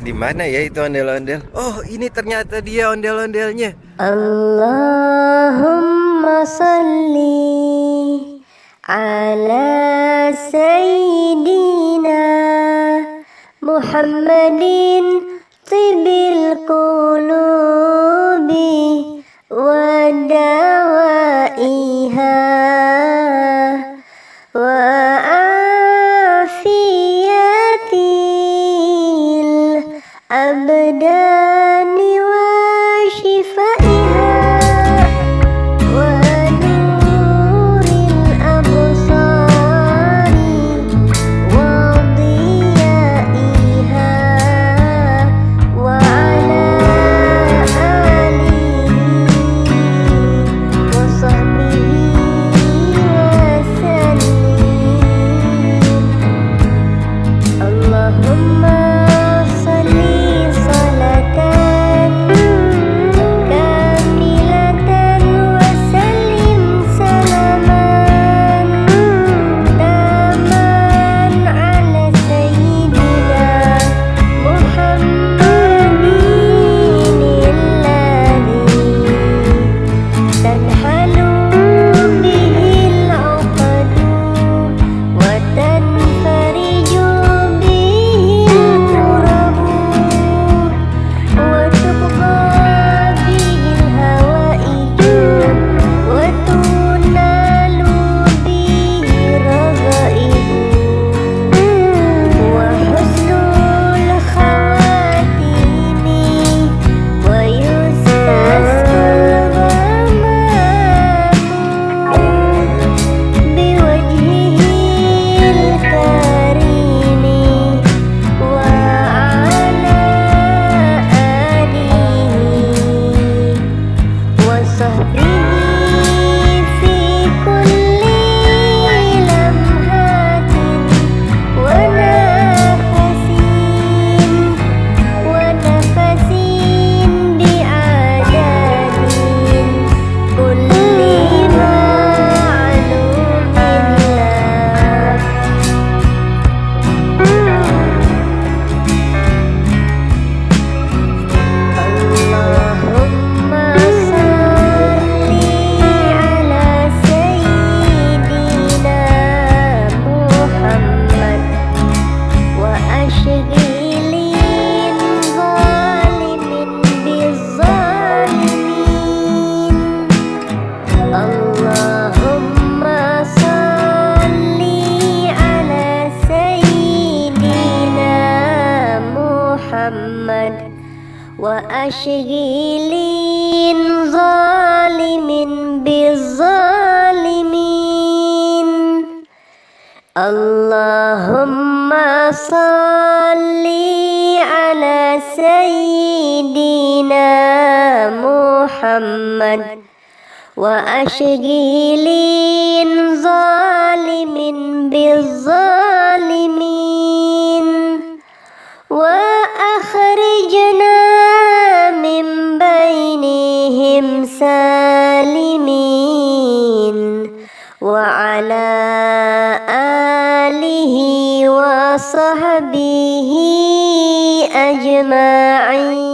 Di mana ya itu ondel-ondel? Oh, ini ternyata dia ondel-ondelnya. Allahumma salli ala Sayyidina Muhammadin tibil qulubi wa dawaiha wa afiyatil abdani wa shifaiha wa nuril absari wa diyaiha wa ala alihi wa sahbihi wa sallim. Allahumma salli salatan kamilatan wa sallim salaman taman ala sayyidina Muhammadin alladhi tanhalu bihil uqadu wa tanfariju bihil kurabu wa tuqda bihil hawaiju wa tunalu bihi raghaibu wa husnul khawatimi wa yustasqal ghamamu biwajhihil karimi wa ala alihi wa sahbihi fi kulli lamhatin wa nafasin bi'adadin kulli ma'lumin Allahumma salli ala Sayyidina Muhammad wa ashghilin zalimin bizzalimin. Allahumma salli ala Sayyidina Muhammad wa ashghilin zalimin bizzalimin. Allahumma salli ala Sayyidina Muhammad wa ashghilin zalimin bizzalimin wa akhrijna min bainihim salimin wa ala alihi wa sahbihi ajma'in.